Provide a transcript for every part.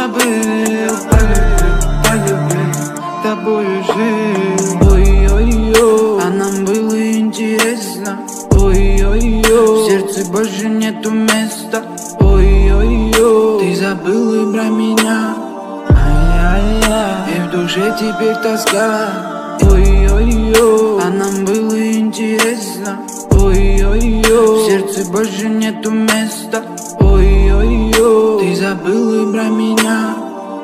забыл, полюбил, тобою жил. Ой-ой-ой, а нам было интересно. Ой-ой-ой, в сердце больше нету места. Ой-ой-ой, ты забыл и про меня. Ай-яй-яй, и в душе теперь тоска. Ой-ой-ой, а нам было интересно. Ой-ой-ой, в сердце больше нету места. Ой-ой-ой, ты забыл и про меня.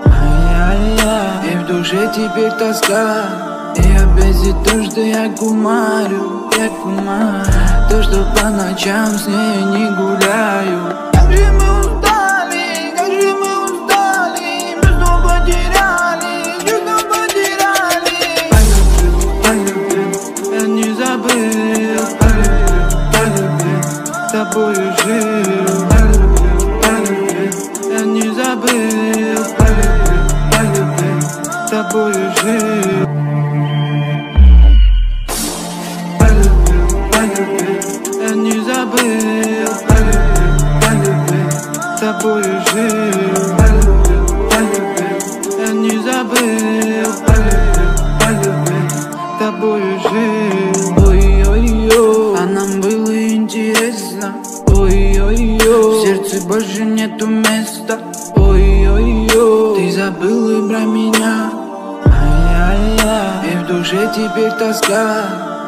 Ай-яй-яй, и в душе теперь тоска. И опять за то, что я кумарю, то, что по ночам с ней не гуляю. Как же мы устали, как же мы устали, чувства потеряли, чувства потеряли. Полюбил, я не забыл, полюбил, с тобою жил. Полюбил, я не забыл, полюбил, с тобою жил. Я не забыл, полюбил, с тобою жил. Полюбил, я не забыл, полюбил, с тобою жил. Ой-ой-ой, а нам было интересно. Ой-ой-ой, в сердце больше нету места. Ой-ой-ой, ты забыл и про меня. Ай-яй-яй, и в душе теперь тоска.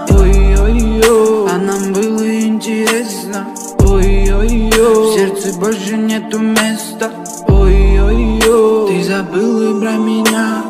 Ой-ой-ой, а нам было интересно. Ой-ой-ой, в сердце больше нету места. Ой-ой-ой, ты забыл и про меня.